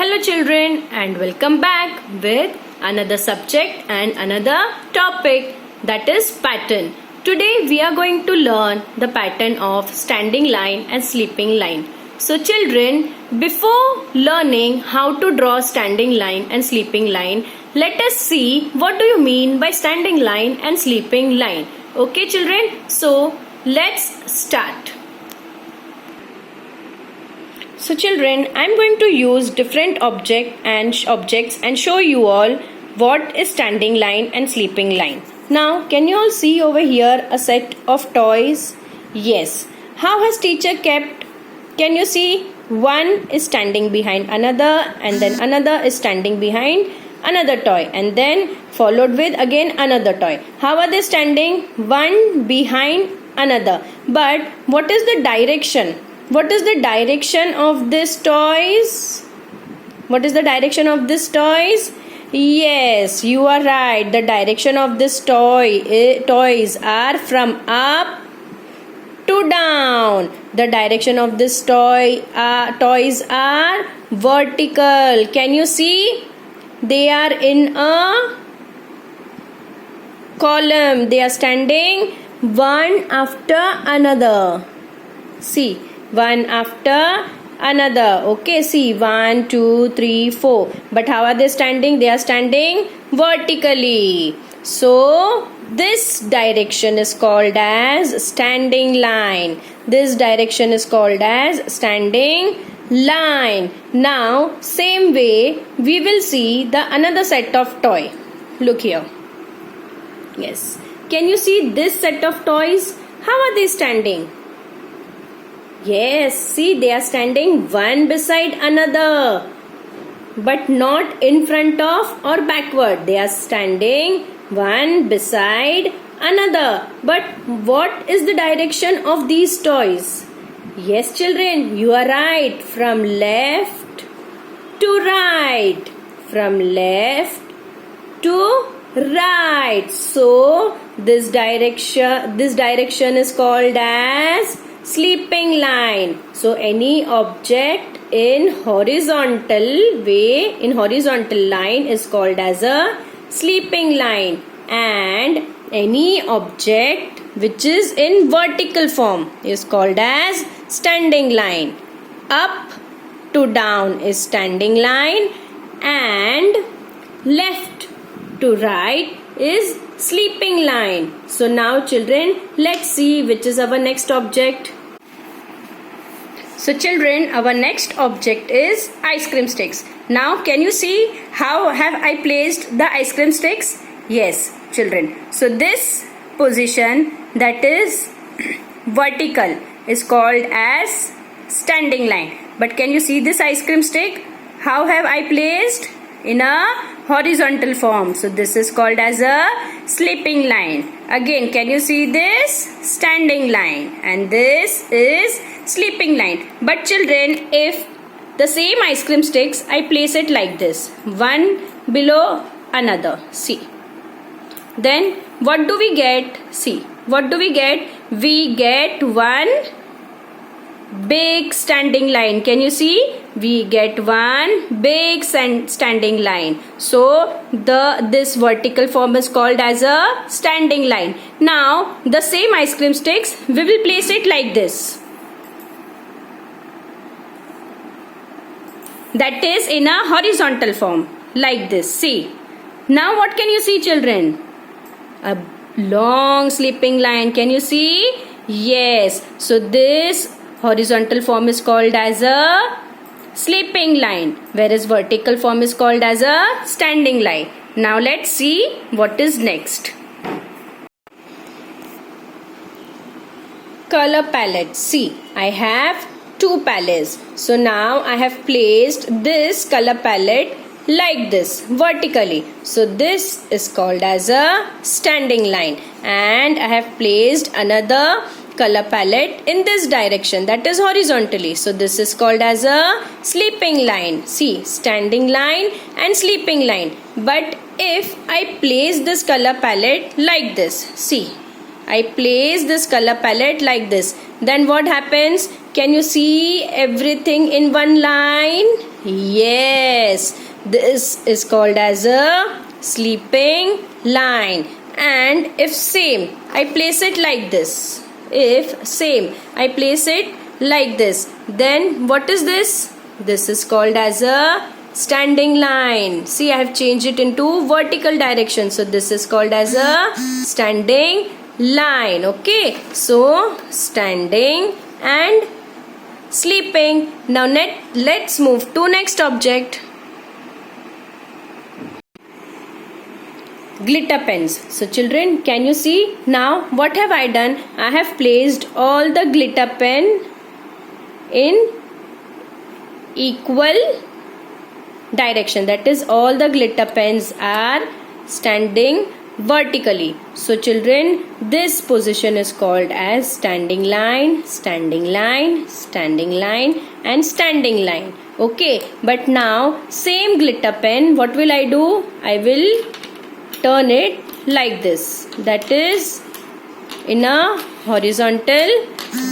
Hello children and welcome back with another subject and another topic, that is pattern. Today we are going to learn the pattern of standing line and sleeping line. So children, before learning how to draw standing line and sleeping line, let us see what do you mean by standing line and sleeping line. Okay children, so let's start. So children, I am going to use different objects and show you all what is standing line and sleeping line. Now, can you all see over here a set of toys? Yes. How has teacher kept? Can you see? One is standing behind another and then another is standing behind another toy and then followed with again another toy. How are they standing? One behind another. But what is the direction? What is the direction of these toys? What is the direction of these toys? Yes, you are right. The direction of this toys are from up to down. The direction of this toys are vertical. Can you see? They are in a column. They are standing one after another. See. One after another. Okay, see, 1, 2, 3, 4. But how are they standing? They are standing vertically. So, this direction is called as standing line. This direction is called as standing line. Now, same way, we will see the another set of toy. Look here. Yes. Can you see this set of toys? How are they standing? Yes, see, they are standing one beside another, but not in front of or backward. They are standing one beside another. But what is the direction of these toys? Yes, children, you are right. From left to right. From left to right. So, this direction is called as sleeping line. So any object in horizontal line is called as a sleeping line, and any object which is in vertical form is called as standing line. Up to down is standing line and left to right is sleeping line. So now children, let's see which is our next object. So children, our next object is ice cream sticks. Now can you see how have I placed the ice cream sticks? Yes children. So this position, that is vertical, is called as standing line. But can you see this ice cream stick? How have I placed? In a horizontal form. So this is called as a sleeping line. Again, can you see this? Standing line. And this is sleeping line. But children, if the same ice cream sticks, I place it like this, one below another. See. Then what do we get? See. What do we get? We get one big standing line. Can you see? We get one big standing line. So this vertical form is called as a standing line. Now the same ice cream sticks, we will place it like this. That is in a horizontal form, like this. See. Now what can you see children? A long sleeping line. Can you see? Yes. So this horizontal form is called as a sleeping line, whereas vertical form is called as a standing line. Now let's see what is next. Color palette. See, I have two palettes. So now I have placed this color palette like this, vertically. So this is called as a standing line, and I have placed another color palette in this direction, that is horizontally. So this is called as a sleeping line. See, standing line and sleeping line. But if I place this color palette like this, see, I place this color palette like this, then what happens? Can you see everything in one line? Yes, this is called as a sleeping line. And if same, I place it like this. If same, I place it like this, then what is this? This is called as a standing line. See, I have changed it into vertical direction. So this is called as a standing line. Okay. So standing and sleeping. Now let's move to next object. Glitter pens. So children, can you see? Now what have I done? I have placed all the glitter pen in equal direction. That is, all the glitter pens are standing vertically. So children, this position is called as standing line, standing line, standing line and standing line. Okay, but now same glitter pen, what will I do? I will turn it like this. That is in a horizontal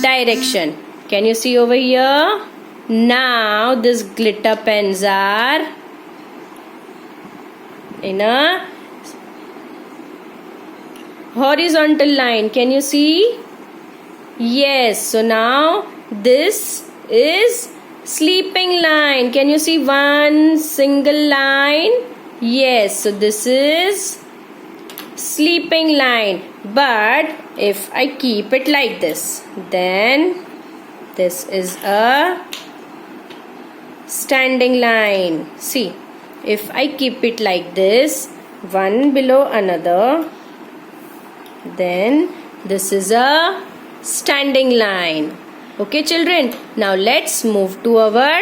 direction. Can you see over here? Now these glitter pens are in a horizontal line. Can you see? Yes. So now this is sleeping line. Can you see one single line? Yes. So this is sleeping line. But if I keep it like this, then this is a standing line. See, if I keep it like this, one below another, then this is a standing line. Okay children, now let's move to our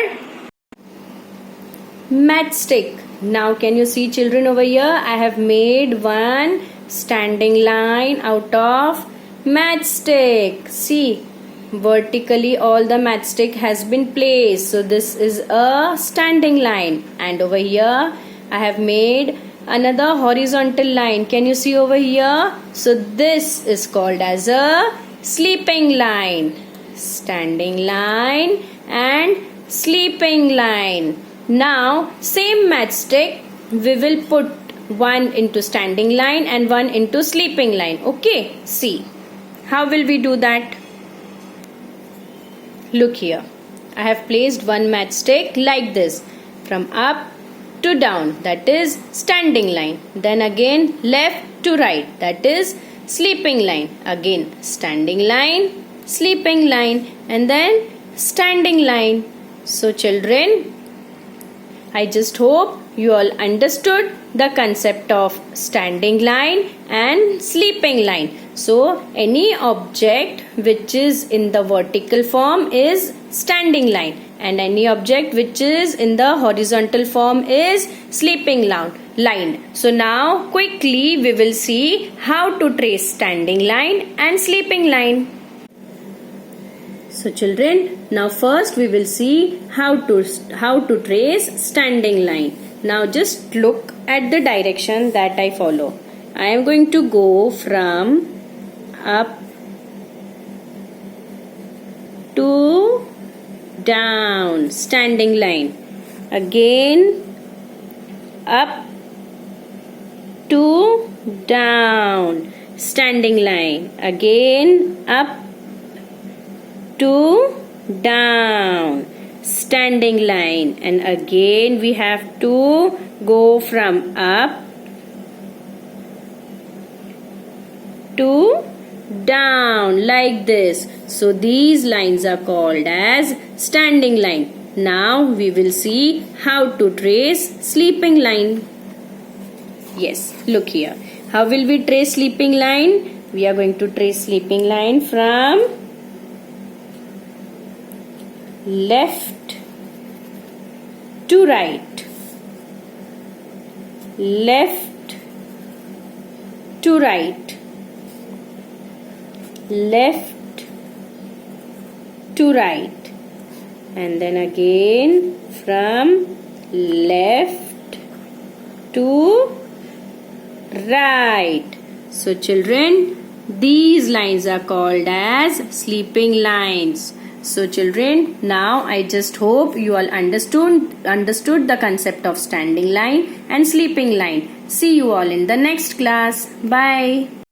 matchstick. Now can you see children over here? I have made one standing line out of matchstick. See, vertically all the matchstick has been placed. So this is a standing line. And over here I have made another horizontal line. Can you see over here? So this is called as a sleeping line. Standing line and sleeping line. Now same matchstick we will put one into standing line and one into sleeping line. Okay, see, how will we do that? Look here, I have placed one matchstick like this, from up to down, that is standing line. Then again left to right, that is sleeping line. Again standing line, sleeping line and then standing line. So children, I just hope you all understood the concept of standing line and sleeping line. So any object which is in the vertical form is standing line and any object which is in the horizontal form is sleeping line. So now quickly we will see how to trace standing line and sleeping line. So children, now first we will see how to trace standing line. Now just look at the direction that I follow. I am going to go from up to down, standing line. Again up to down, standing line. Again up to down, standing line. And again we have to go from up to down like this. So these lines are called as standing line. Now we will see how to trace sleeping line. Yes, look here. How will we trace sleeping line? We are going to trace sleeping line from left to right, left to right, left to right, and then again from left to right. So children, These lines are called as sleeping lines. So children, now I just hope you all understood the concept of standing line and sleeping line. See you all in the next class. Bye.